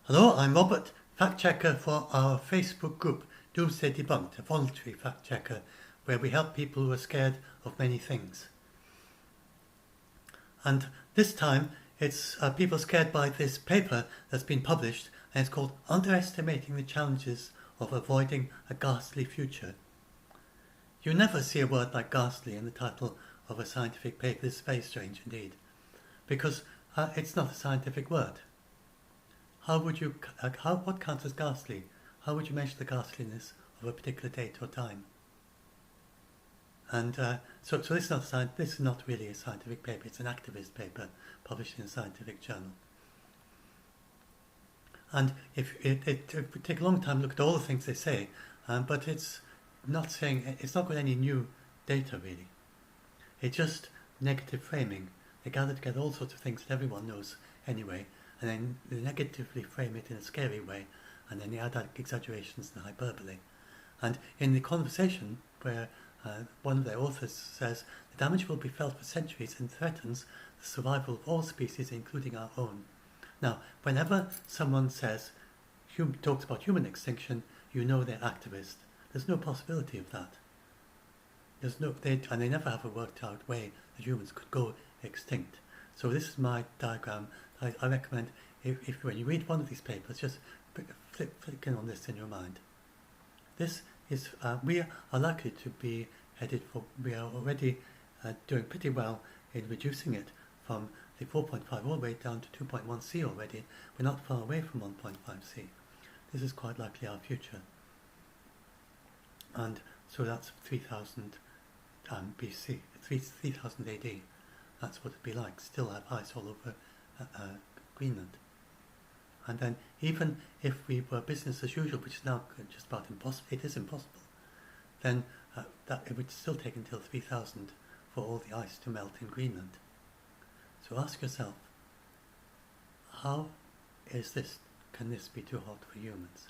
Hello, I'm Robert, fact checker for our Facebook group Doomsday Debunked, a voluntary fact checker where we help people who are scared of many things. And this time it's people scared by this paper that's been published, and it's called Underestimating the Challenges of Avoiding a Ghastly Future. You never see a word like ghastly in the title of a scientific paper. This is very strange indeed, because it's not a scientific word. How would you, what counts as ghastly? How would you measure the ghastliness of a particular date or time? And so this is not really a scientific paper. It's an activist paper published in a scientific journal. And it would take a long time to look at all the things they say, but it's not got any new data really. It's just negative framing. They gather together all sorts of things that everyone knows anyway, and then they negatively frame it in a scary way, and then they add exaggerations and hyperbole. And in the conversation where one of their authors says, the damage will be felt for centuries and threatens the survival of all species, including our own. Now, whenever someone talks about human extinction, you know they're activist. There's no possibility of that. And they never have a worked out way that humans could go extinct. So this is my diagram. I recommend if when you read one of these papers, just flick in on this in your mind. This is we are likely to be headed for. We are already doing pretty well in reducing it from the 4.5 all the way down to 2.1 C already. We're not far away from 1.5 C. This is quite likely our future. And so that's 3000 BC, 3000 AD. That's what it'd be like. Still have ice all over Greenland. And then even if we were business as usual, which is now just about impossible, it is impossible, then that it would still take until 3000 for all the ice to melt in Greenland. So ask yourself, how can this be too hot for humans?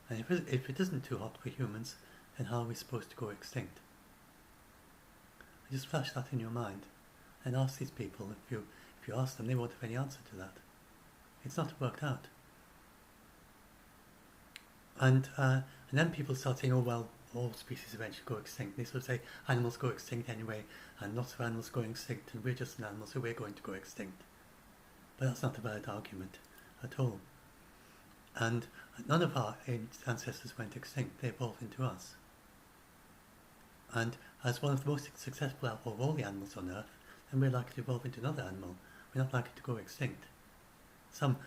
And if it isn't too hot for humans, then how are we supposed to go extinct? Just flash that in your mind and ask these people. If you ask them, they won't have any answer to that. It's not worked out. And then people start saying, oh well, all species eventually go extinct. They sort of say animals go extinct anyway, and lots of animals go extinct, and we're just an animal, so we're going to go extinct. But that's not a valid argument at all. And none of our ancestors went extinct. They evolved into us. And as one of the most successful of all the animals on Earth, then we're likely to evolve into another animal. We're not likely to go extinct. Some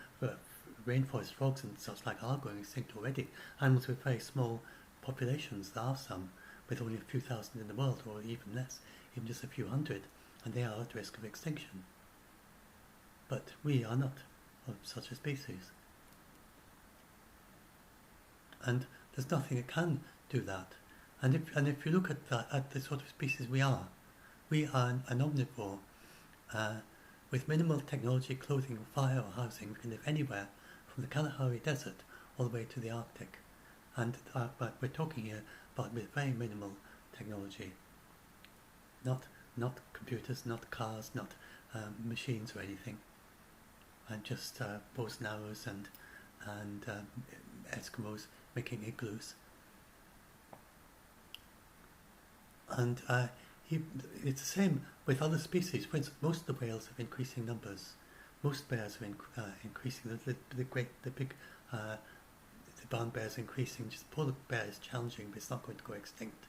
rainforest frogs and such like are going extinct already. Animals with very small populations, there are some with only a few thousand in the world, or even less, even just a few hundred, and they are at risk of extinction. But we are not of such a species. And there's nothing that can do that. And if you look at the sort of species we are an omnivore with minimal technology, clothing, fire or housing. We can live anywhere from the Kalahari Desert all the way to the Arctic. And but we're talking here about with very minimal technology. Not computers, not cars, not machines or anything. And just bows and arrows and Eskimos making igloos. And it's the same with other species. For instance, most of the whales have increasing numbers. Most bears are increasing. The big brown bears increasing. Just polar bear is challenging, but it's not going to go extinct.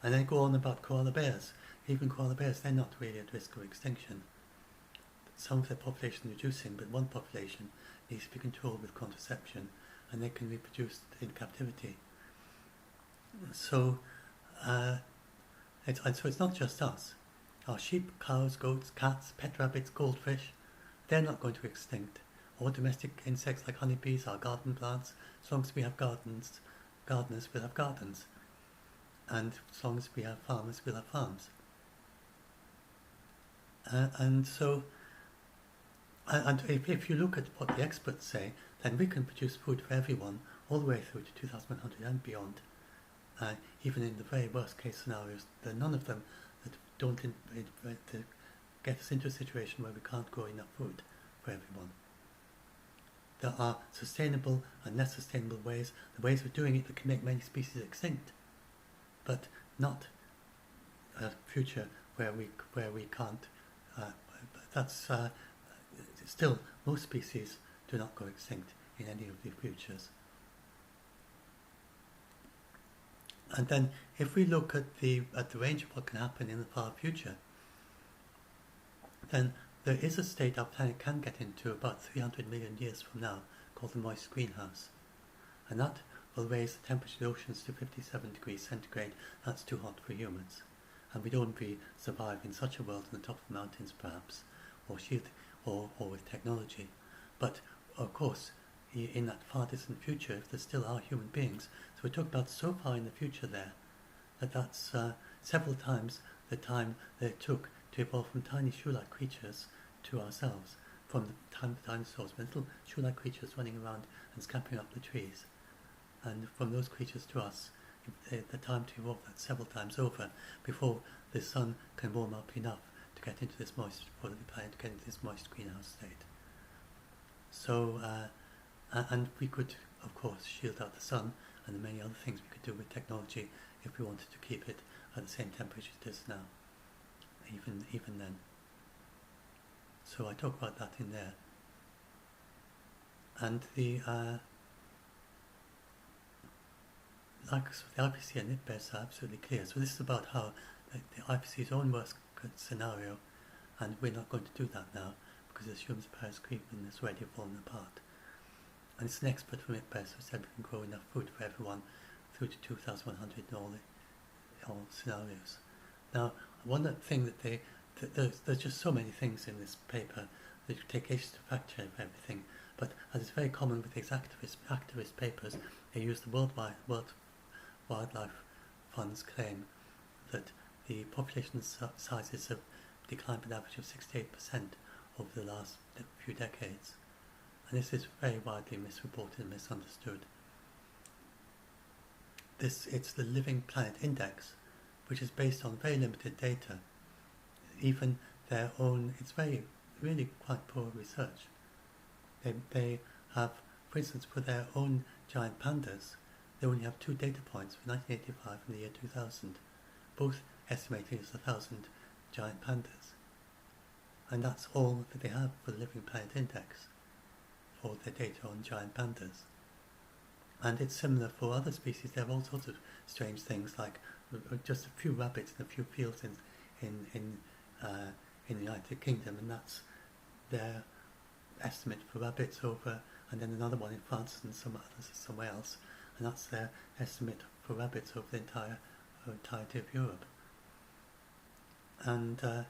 And then go on about koala bears. Even koala bears, they're not really at risk of extinction. Some of their population is reducing, but one population needs to be controlled with contraception, and they can reproduce in captivity. So. So it's not just us. Our sheep, cows, goats, cats, pet rabbits, goldfish, they're not going to extinct. Or domestic insects like honeybees, our garden plants. As long as we have gardeners will have gardens. And as long as we have farmers, we'll have farms. And if you look at what the experts say, then we can produce food for everyone all the way through to 2100 and beyond. Even in the very worst case scenarios, there are none of them that don't get us into a situation where we can't grow enough food for everyone. there are sustainable and less sustainable ways, the ways of doing it that can make many species extinct, but not a future where we can't. That's still, most species do not go extinct in any of the futures. And then, if we look at the range of what can happen in the far future, then there is a state our planet can get into about 300 million years from now, called the moist greenhouse, and that will raise the temperature of the oceans to 57 degrees centigrade. That's too hot for humans, and we don't survive in such a world on the top of the mountains, perhaps, or with technology. But of course, in that far distant future, if there still are human beings, so we're talking about so far in the future there, that's several times the time that it took to evolve from tiny shoe-like creatures to ourselves, from the time of the dinosaurs, little shoe-like creatures running around and scampering up the trees, and from those creatures to us, the time to evolve that several times over before the sun can warm up enough to get into this moist, for the planet to get into this moist greenhouse state. So, and we could, of course, shield out the sun, and the many other things we could do with technology if we wanted to keep it at the same temperature it is now, even then. So I talk about that in there. And the IPCC and NIPBES are absolutely clear. So this is about how the IPCC's own worst scenario, and we're not going to do that now because it assumes Paris Agreement is already fallen apart. And it's an expert from NIPBES who said we can grow enough food for everyone through to 2100 in all scenarios. Now, one thing that there's just so many things in this paper that you take ages to fact check everything, but as is very common with these activist papers, they use the World Wildlife Fund's claim that the population sizes have declined by an average of 68% over the last few decades. And this is very widely misreported and misunderstood. It's the Living Planet Index, which is based on very limited data. Even their own, it's really quite poor research. They have, for instance, for their own giant pandas, they only have 2 data points for 1985 and the year 2000, both estimated as 1,000 giant pandas. And that's all that they have for the Living Planet Index, for their data on giant pandas. And it's similar for other species. They have all sorts of strange things, like just a few rabbits in a few fields in the United Kingdom, and that's their estimate for rabbits over, and then another one in France and some others somewhere else, and that's their estimate for rabbits over the entirety of Europe. And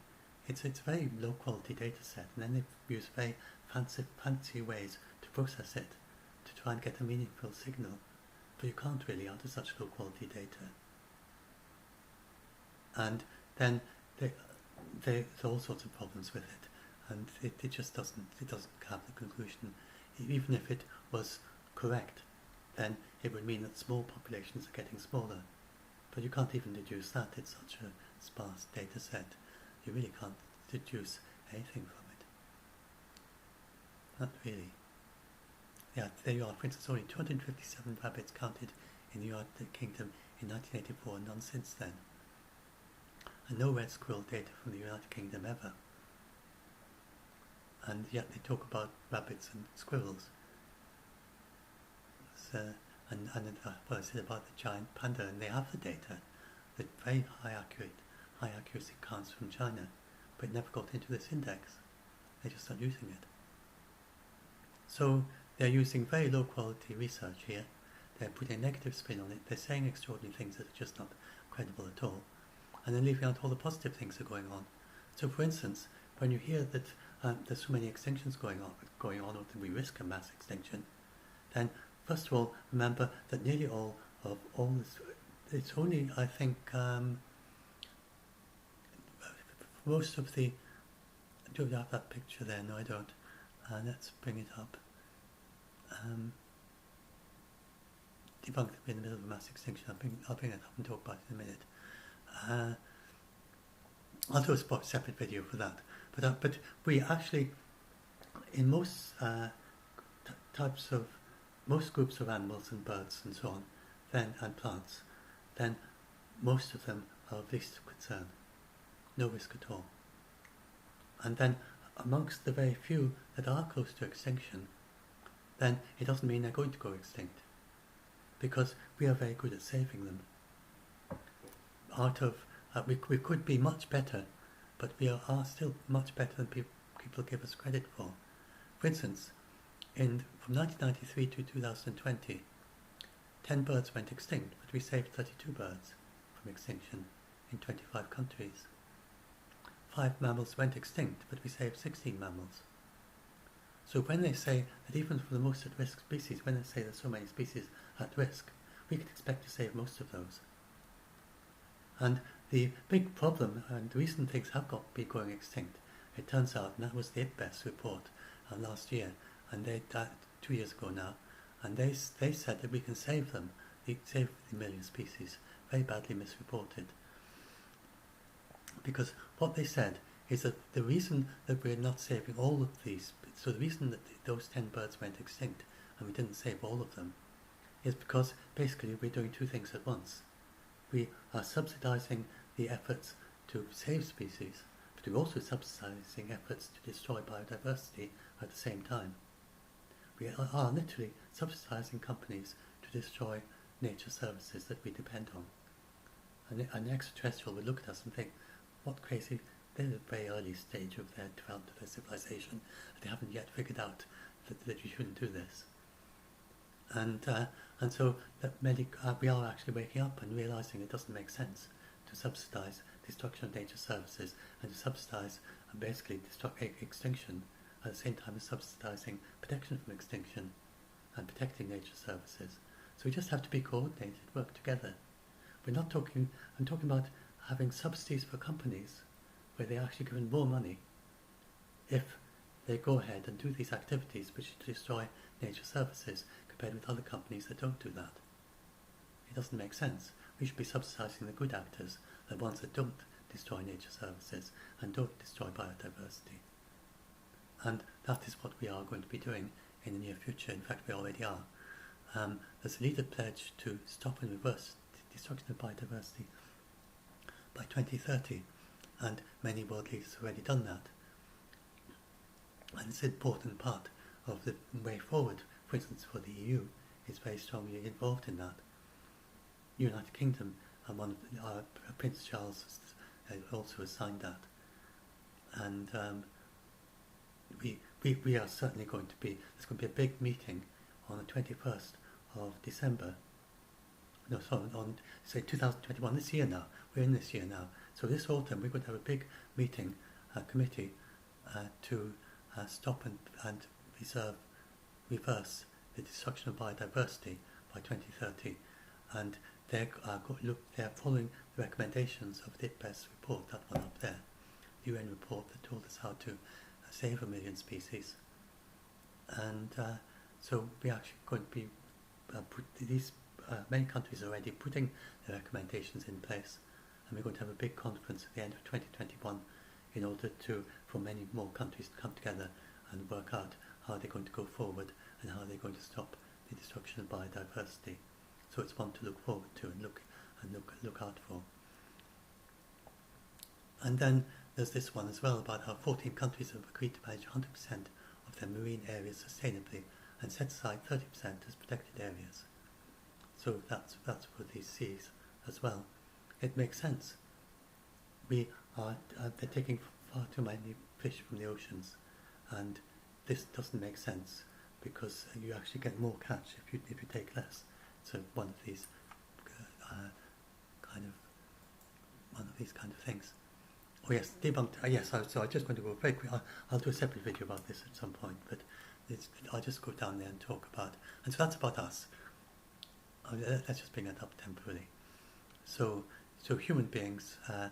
it's a very low quality data set, and then they use very fancy ways to process it to try and get a meaningful signal, but you can't really out of such low quality data. And then there's all sorts of problems with it, and it just doesn't have the conclusion. Even if it was correct, then it would mean that small populations are getting smaller, but you can't even deduce that. It's such a sparse data set, you really can't deduce anything from it. Not really. Yeah, there you are. For instance, only 257 rabbits counted in the United Kingdom in 1984, and none since then. And no red squirrel data from the United Kingdom ever. And yet they talk about rabbits and squirrels. And what I said about the giant panda, and they have the data, the very high accuracy counts from China, but it never got into this index. They're just not using it. So they're using very low quality research here. They're putting a negative spin on it. They're saying extraordinary things that are just not credible at all. And then leaving out all the positive things that are going on. So for instance, when you hear that there's so many extinctions going on, or that we risk a mass extinction, then first of all, remember that nearly all this, it's only, I think, most of the, do you have that picture there? No, I don't. Let's bring it up. Debunked in the middle of a mass extinction. I'll bring it up and talk about it in a minute. I'll do a separate video for that. But we actually, in most most groups of animals and birds and so on, then and plants, then most of them are of least concern, no risk at all. And then amongst the very few that are close to extinction, then it doesn't mean they're going to go extinct, because we are very good at saving them. We could be much better, but we are still much better than people give us credit for. For instance, from 1993 to 2020, 10 birds went extinct, but we saved 32 birds from extinction in 25 countries. 5 mammals went extinct, but we saved 16 mammals. So when they say that even for the most at-risk species, when they say there's so many species at risk, we could expect to save most of those. And the big problem, and the reason things have been going extinct, it turns out, and that was the IPBES report last year, and 2 years ago now, and they said that we can save them, save the million species, very badly misreported. Because what they said is that the reason that we're not saving all of these, so the reason that those 10 birds went extinct and we didn't save all of them, is because basically we're doing two things at once. We are subsidizing the efforts to save species, but we're also subsidizing efforts to destroy biodiversity at the same time. We are literally subsidizing companies to destroy nature services that we depend on. And an extraterrestrial would look at us and think, what crazy, they're at a very early stage of their development of their civilization, and they haven't yet figured out that you shouldn't do this. And so that we are actually waking up and realizing it doesn't make sense to subsidize destruction of nature services and to subsidize basically extinction at the same time as subsidizing protection from extinction and protecting nature services. So we just have to be coordinated, work together. I'm talking about having subsidies for companies where they're actually given more money if they go ahead and do these activities which destroy nature services compared with other companies that don't do that. It doesn't make sense. We should be subsidizing the good actors, the ones that don't destroy nature services and don't destroy biodiversity. And that is what we are going to be doing in the near future. In fact, we already are. There's a leader pledge to stop and reverse the destruction of biodiversity by 2030, and many world leaders have already done that. And it's an important part of the way forward. For instance, for the EU, is very strongly involved in that. United Kingdom and Prince Charles also has signed that. And we are certainly going to be, there's going to be a big meeting on the 21st of December. No, sorry, on, say, 2021, this year now. We're in this year now. So this autumn, we're going to have a big meeting, committee, to stop and reverse the destruction of biodiversity by 2030. And they're following the recommendations of the IPBES report, that one up there, the UN report that told us how to save 1 million species. And so we're actually going to be, many countries are already putting the recommendations in place, and we're going to have a big conference at the end of 2021 in order for many more countries to come together and work out how they're going to go forward and how they're going to stop the destruction of biodiversity. So it's one to look forward to and look out for. And then there's this one as well about how 14 countries have agreed to manage 100% of their marine areas sustainably and set aside 30% as protected areas. So that's for these seas as well. It makes sense. They're taking far too many fish from the oceans, and this doesn't make sense because you actually get more catch if you take less. So one of these kind of things. Oh yes, debunked. Yes, so I'm just going to go very quick. I'll do a separate video about this at some point, but I'll just go down there and talk about. And so that's about us. Let's just bring that up temporarily. So human beings, our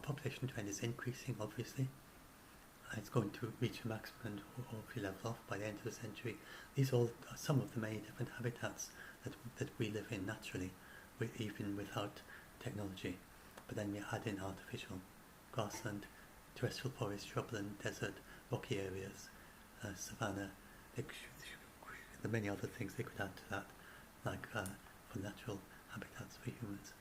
population trend is increasing, obviously. It's going to reach a maximum and hopefully level off by the end of the century. These are some of the many different habitats that we live in naturally, even without technology. But then we add in artificial grassland, terrestrial forest, shrubland, desert, rocky areas, savanna. there are many other things they could add to that, like for natural habitats for humans.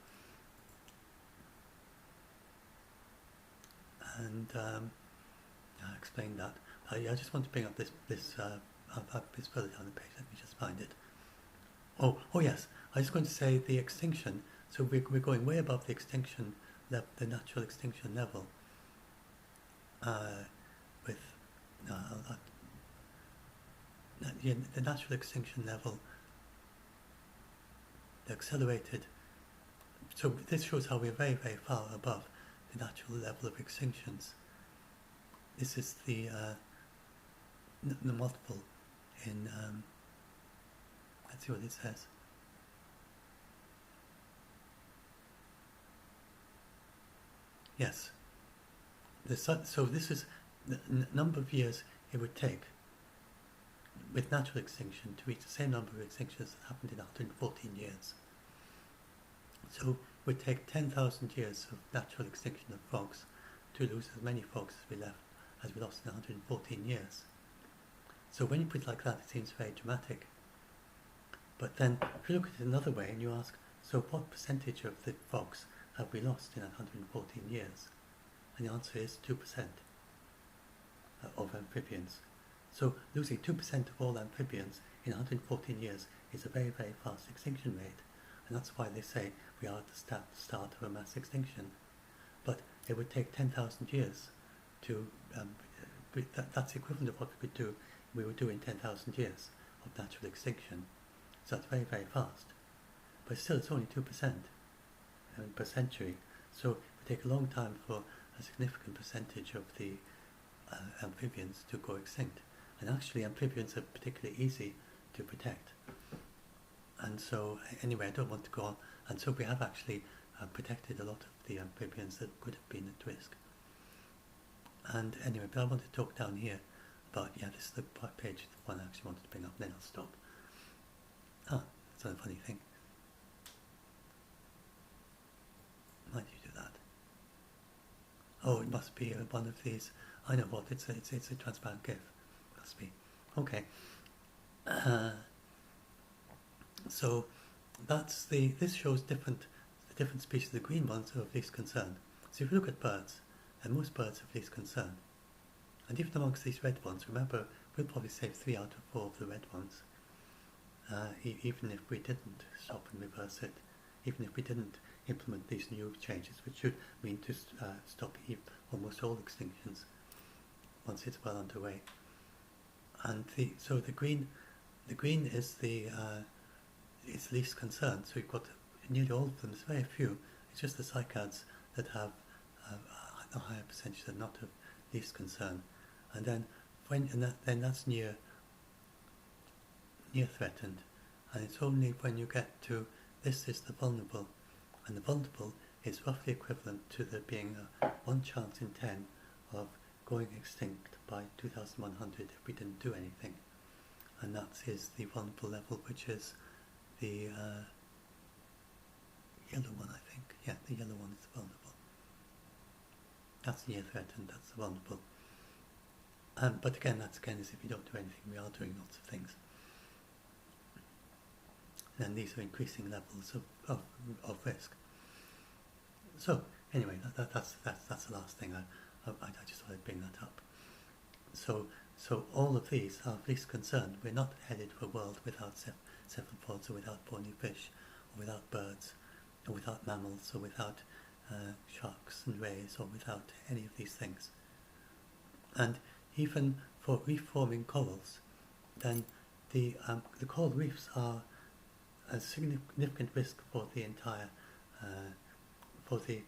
And I explained that. I just want to bring up this further down the page. Let me just find it. Oh yes. I was going to say the extinction. So we're going way above the extinction level, the natural extinction level. With the natural extinction level, the accelerated. So this shows how we're very, very far above the natural level of extinctions. This is the multiple in. Let's see what it says. Yes. So this is the number of years it would take with natural extinction to reach the same number of extinctions that happened in 114 years. So it would take 10,000 years of natural extinction of frogs to lose as many frogs as we lost in 114 years. So when you put it like that, it seems very dramatic. But then, if you look at it another way and you ask, so what percentage of the frogs have we lost in 114 years? And the answer is 2% of amphibians. So losing 2% of all amphibians in 114 years is a very, very fast extinction rate. And that's why they say we are at the start of a mass extinction. But it would take 10,000 years to, that's equivalent of what we would do in 10,000 years of natural extinction. So that's very, very fast. But still, it's only 2% per century. So it would take a long time for a significant percentage of the amphibians to go extinct. And actually, amphibians are particularly easy to protect. And so, anyway, I don't want to go on. And so we have actually protected a lot of the amphibians that could have been at risk. And anyway, but I want to talk down here about, this is the page, the one I actually wanted to bring up, then I'll stop. That's a funny thing. Why do you do that? Oh, it must be one of these. I know what, it's a transparent GIF. Must be. Okay. So that's this shows the different species. The green ones are of least concern. So if you look at birds, and most birds are of least concern. And even amongst these red ones, remember, we'll probably save 3 out of 4 of the red ones. Even if we didn't stop and reverse it, even if we didn't implement these new changes, which should mean to stop almost all extinctions once it's well underway. And so the green is it's least concern. So you've got nearly all of them. There's very few. It's just the cycads that have a higher percentage that are not of least concern. And then then that's near threatened. And it's only when you get to this is the vulnerable, and the vulnerable is roughly equivalent to there being a 1 chance in 10 of going extinct by 2100 if we didn't do anything. And that is the vulnerable level, which is the yellow one, I think. Yeah, the yellow one is the vulnerable. That's near threatened, that's the vulnerable. But again, that's as if you don't do anything. We are doing lots of things. And these are increasing levels of risk. So anyway, that's the last thing. I just thought I'd bring that up. So all of these are of least concern. We're not headed for a world without cephalopods, or without bony fish, or without birds, or without mammals, or without sharks and rays, or without any of these things. And even for reef-forming corals, then the coral reefs are a significant risk for the entire, for the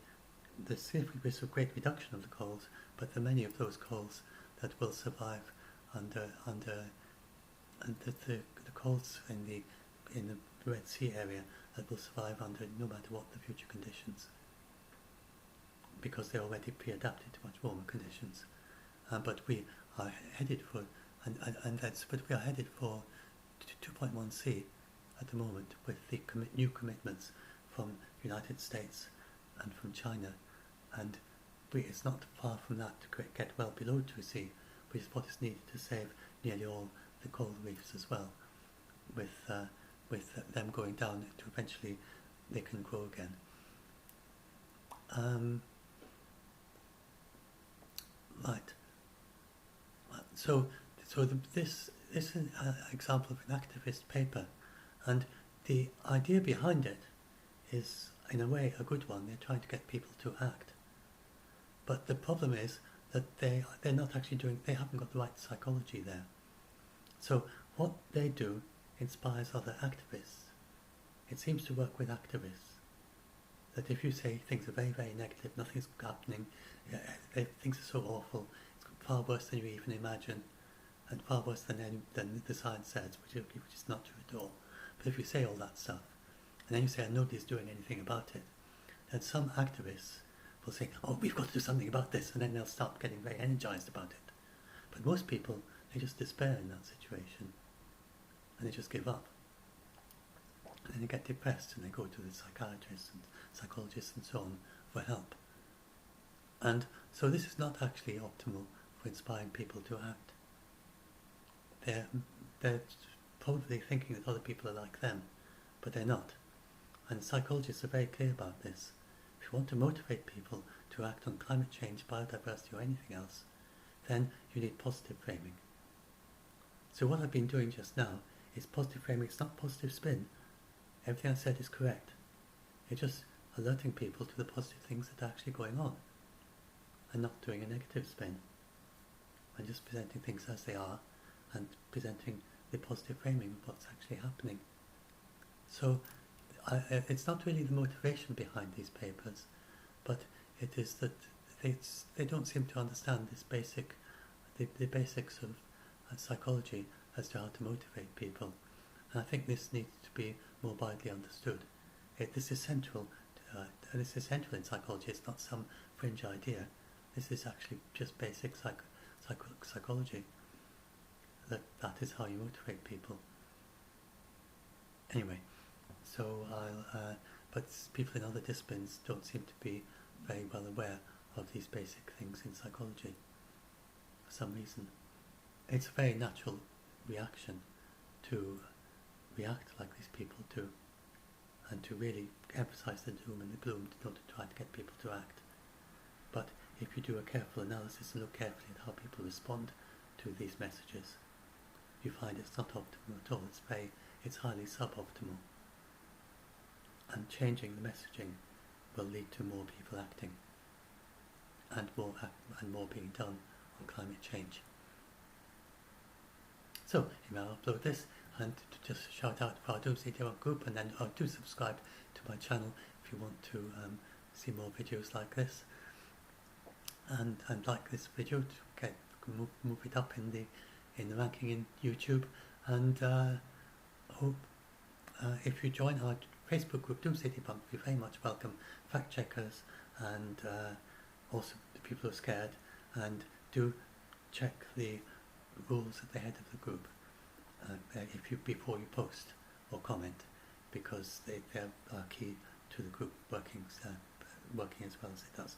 significant risk of great reduction of the corals, but there are many of those corals that will survive and the corals in the Red Sea area that will survive under no matter what the future conditions, because they're already pre-adapted to much warmer conditions. But we are headed for, but we are headed for 2.1C at the moment, with the new commitments from the United States and from China, and it's not far from that to get well below 2C, which is what is needed to save nearly all the coral reefs as well. with them going down to eventually they can grow again. Right. So this is an example of an activist paper, and the idea behind it is, in a way, a good one. They're trying to get people to act, but the problem is that they're not actually doing. They haven't got the right psychology there. So what they do inspires other activists. It seems to work with activists. That if you say things are very, very negative, nothing's happening, things are so awful, it's far worse than you even imagine, and far worse than the science says, which is not true at all. But if you say all that stuff, and then you say nobody's doing anything about it, then some activists will say, oh, we've got to do something about this, and then they'll start getting very energized about it. But most people, they just despair in that situation, and they just give up. And then they get depressed and they go to the psychiatrists and psychologists and so on for help. And so this is not actually optimal for inspiring people to act. They're probably thinking that other people are like them, but they're not. And psychologists are very clear about this. If you want to motivate people to act on climate change, biodiversity or anything else, then you need positive framing. So what I've been doing just now is positive framing. It's not positive spin. Everything I said is correct. It's just alerting people to the positive things that are actually going on and not doing a negative spin, and just presenting things as they are and presenting the positive framing of what's actually happening. So it's not really the motivation behind these papers, but it is that they don't seem to understand this the basics of psychology as to how to motivate people. And I think this needs to be more widely understood. This is central. This is central in psychology. It's not some fringe idea. This is actually just basic psychology. That is how you motivate people. Anyway, so but people in other disciplines don't seem to be very well aware of these basic things in psychology for some reason. It's a very natural reaction to react like these people do, and to really emphasize the doom and the gloom in order to try to get people to act. But if you do a careful analysis and look carefully at how people respond to these messages, you find it's not optimal at all. It's highly suboptimal. And changing the messaging will lead to more people acting, and more being done on climate change. So anyway, I'll upload this, and to just shout out for our Doomsday Debunked group, and then do subscribe to my channel if you want to see more videos like this, and like this video to move it up in the ranking in YouTube. And hope if you join our Facebook group Doomsday Debunked, you're very much welcome. Fact checkers and also the people who are scared, and do check the rules at the head of the group before you post or comment, because they are key to the group working as well as it does.